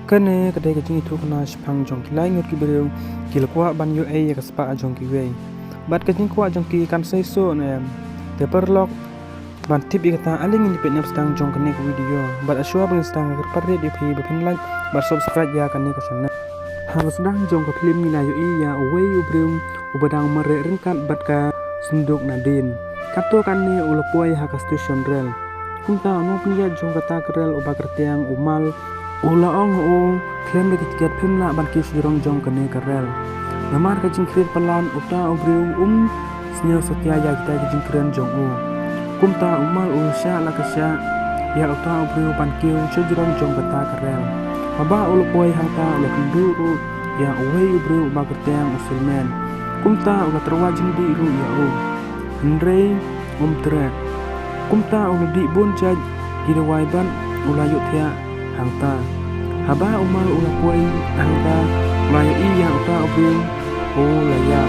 Kene kedai kecing itu kena sepang jongki lain ngut kiberiu kilkua ban yo ya kespa jongki wei. Bat kecing kuat jongki kan seiso ne teperlok ban tip ikata aling ini petnya sedang jong kene ke video. Bat asua bang sedang kerpare di pi bepin like bat subscribe ya kene ke channel. Hal sedang jong ke film mina yo ya wei ubriu ubadang mere ringkat bat ka sunduk nadin. Kato kane ulapoi haka station rail. Kunta anu punya jong kata kerel uba kertiang umal ula ong o klaim de tiket pimla ban ki sirong jong kene kerel. Namar ka jingkrit pelan uta obriu snyo setia ya kita jingkren jong o. Kumta umal ulsya la kasya ya uta obriu ban ki sirong jong kata kerel. Aba ulapoi hata ula kendu ya uwei obriu uba kertiang usilmen. Kumta ula terwajin di ru ya o. Hendrei trek. Kumta ula di bonjaj girawai ban ula yuk tia hangta haba umal ula puai hangta maya iya uta obriu o laya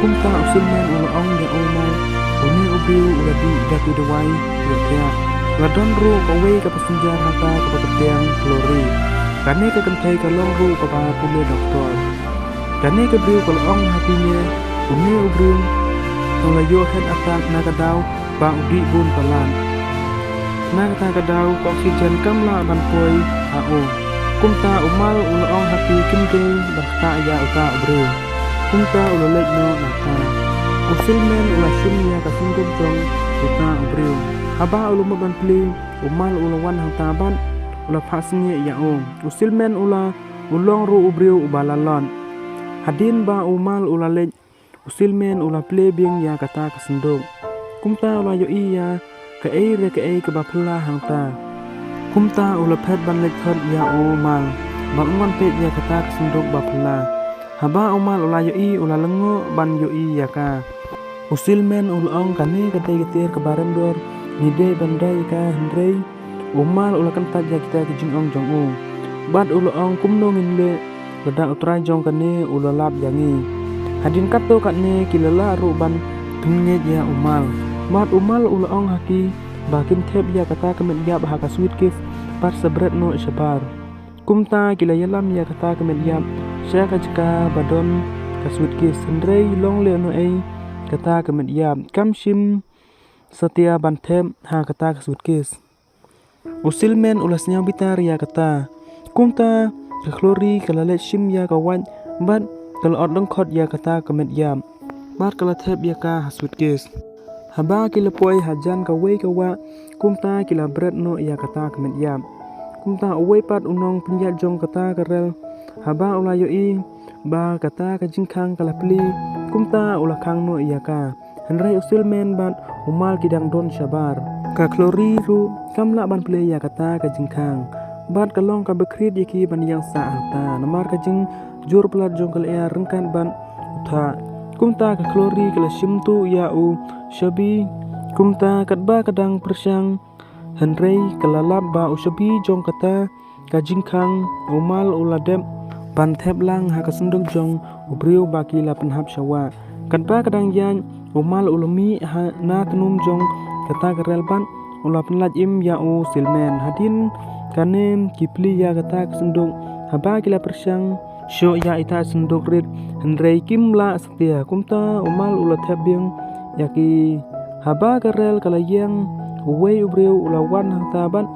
kumta usilmen ula ong ya umal uni obriu ula di daki dewai ya ladon ru kawe ka pasenjar hangta ka pakertiang klori kane ka kentai ka long ru ka pule doktor kane ka briu ka ong hatinya uni obriu ula yo hen atak nakadaw ba udi bun palan Nagta kadau oksigen kamla ban poi ao. Kumta umal ulaong hati kimke bakta ya uta obriu. Kumta ulalek no nata. Usilmen ulashimnya kasungkub jong uta obriu. Haba ulumaban pli umal ulawan hang taban ula pasnya ya o. Usilmen ulong ru obriu ubalalon. Hadin ba umal ulalek usilmen ula pli bing ya kata kasenduk. Kumta ulayo iya ke ke bapla hangta kumta ula phet ban lekthot ya umal bangon pet ya kata senduk bapla haba umal ula yo ula lengo ban yo ya ka usilmen ulong kane kate getir ke barendor nide bandai ka hendrei umal ula kentat ya kita ke jingong jong u bat ulong kumno nginle leda utra jong kane ula lap yangi hadin kato katne kilala ruban penget ya umal mat umal ulaong haki bakin tep ya kata kemet ya bahaka sweet kiss par sebret no shabar kumta kila yalam ya kata kemet ya saya kajka badon ka sweet kiss hendrei long le no kata kemet ya kamshim setia ban tep ha kata ka sweet kiss usilmen ulasnya bitar ya kata kumta ka klori kala le shim ya kawan bat kala odong khot ya kata kemet ya bat kala tep ya ka sweet kiss haba kila poi hajan ka wei ka wa kumta kila bret no ya kata kemet yam kumta wei pat unong pinjat jong kata karel haba ula yo ba kata ka jingkhang kala pli kumta ula khang no ya ka hendrai usilmen bat umal kidang don shabar ka klori ru kamla ban pli ya kata ka jingkhang bat kalong ka bekrit yaki ban yang sa anta namar ka jing jur plat jong kala ya rengkan ban utha kumta ka klori kala shimtu ya u shabi kumta katba kadang persyang hendrei kalalap ba u shabi jong kata ka jingkhang umal uladep ban thep lang ha ka senduk jong ubriu baki la penhap syawa katba kadang yan umal ulumi ha na tenum jong kata karel ban ula penlaj im ya u silmen hadin kanem kipli ya kata ka senduk haba kila persyang Syo ya ita senduk rit hendrei kimla setia kumta umal ula thabing yaki haba karel kalayang uwei ubriu ulawan hangtaban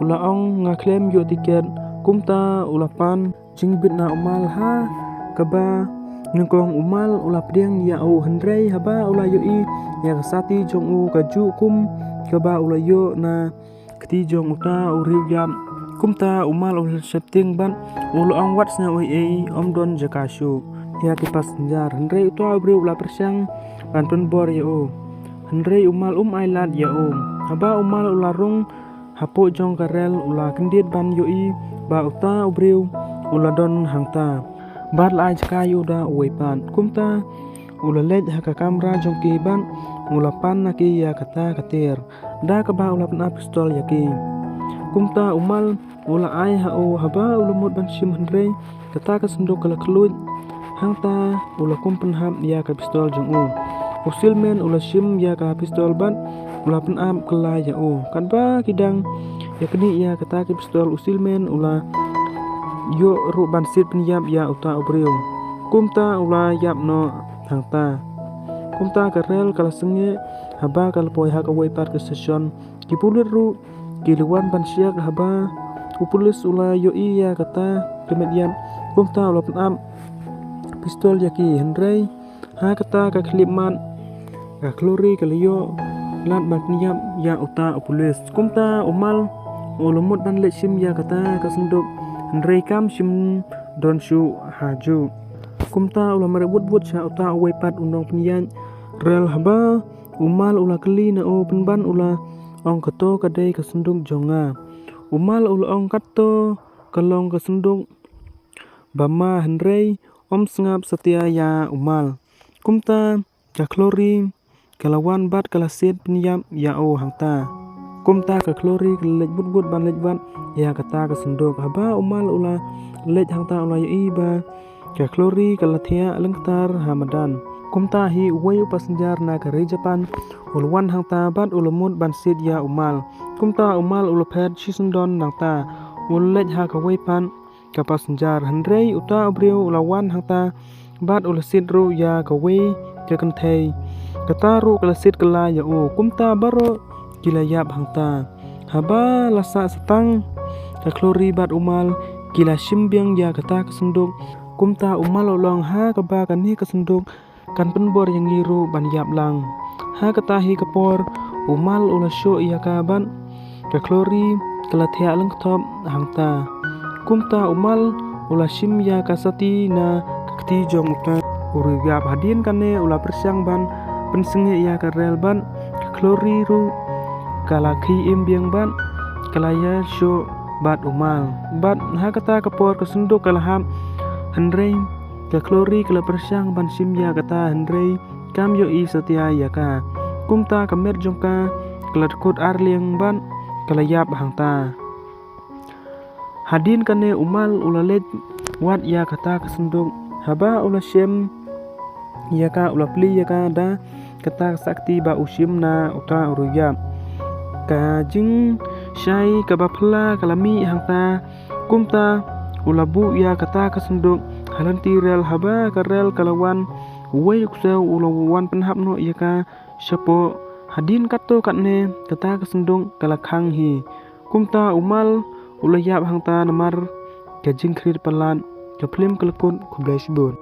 ulaong ngaklem yo tiket kumta ulapan jingbit na umal ha kaba ngkong umal ula pdeng ya u hendrei haba ula yo ya kasati jong u kaju kum kaba ula yo na kti jong uta uriu yam kumta umal ul septing ban ulaong watsnya oi omdon jakashu ya kipas njar hendrei uta ubriu ula persyang ban penbor ya o hendrei umal ailat ya o haba umal ularung hapo jong karel ula kendit ban yo ba uta ubriu ula don hangta bat lai jakayu da uipan kumta ula lej haka kamera jong ki ban ula pan naki ya kata katir da ka ba ula pan pistol yaki kumta umal ula ai hao haba ula mut ban shim hendrei kata ka senduk kala kluj hangta ula kumpen hap ya ka pistol jong u usilmen ula shim ya ka pistol ban ula pen ap kala ya o kan ba kidang ya kini ya kata ka pistol usilmen ula yo ru ban sit penyap ya uta obriu kumta ula yap no hangta kumta karel kala senge haba kala poi ha kawai par ke session kipulir ru kiluan ban siak haba upulis ula yo iya kata kemedian kumta ula penam pistol yaki henrei ha kata ka klipman ka klori kaliyo lat ban penyap ya uta upulis kumta umal ulumut ban lek sim ya kata kasenduk henrei kam sim don shu haju kumta ula merebut but sha uta awai pat undong penyan rel haba umal ula keli na o penban ula ong kato kadai kasenduk jonga umal ula ong kato kalong kasenduk bama henrei om sengap setia ya umal kumta ka klori kalawan bat kalasit penyam ya o hangta kumta ka klori kelej but ban lej bat ya kata kasenduk haba umal ula lej hangta ula iba ka klori kalathia lengtar hamadan kumta hi wayu pasenjar na kare Japan ulwan hangta bat ulamut ban sit ya umal kumta umal ulapet shisundon nangta ulej ha kawai pan ka pasenjar henrei uta obriu ulawan hangta bat ulasit ru ya kawai ke kenthei kata ru kalasit kala ya o kumta baro kilayap hangta haba lasa setang ka klori bat umal kila simbiang ya kata kesenduk kumta umal ulong ha kaba kan hi kesenduk kan penbor yang ngiru ban yap lang ha kata hi kapor umal ula syo ya kaban ka klori kalathia leng top hangta kumta umal ula sim ya kasati na kakti jong uta urigap hadin kane ula persyang ban pensenge ya karel ban klori ru kalaki imbiang ban kalaya syo bat umal bat ha kata kapor kesenduk kalaham henrei ka klori kala persyang ban sim ya kata henrei kam yo i setia ya ka kumta kamer jongka kala kut arliang ban kalayap hangta hadin kane umal ula lej wat ya kata kesenduk haba ula siem ya ka ula pli ya ka da kata sakti ba usim na uta uruyap ka jing syai ka bapla kalami hangta kumta ula bu ya kata kesenduk halanti rel haba karel kalawan wei kusau ulawan penhapno ya ka syapo hadin kato katne kata kesenduk kalakhang hi kumta umal ulayap hangta namar ka jingkrit pelan ka plim kelekut kublai sibun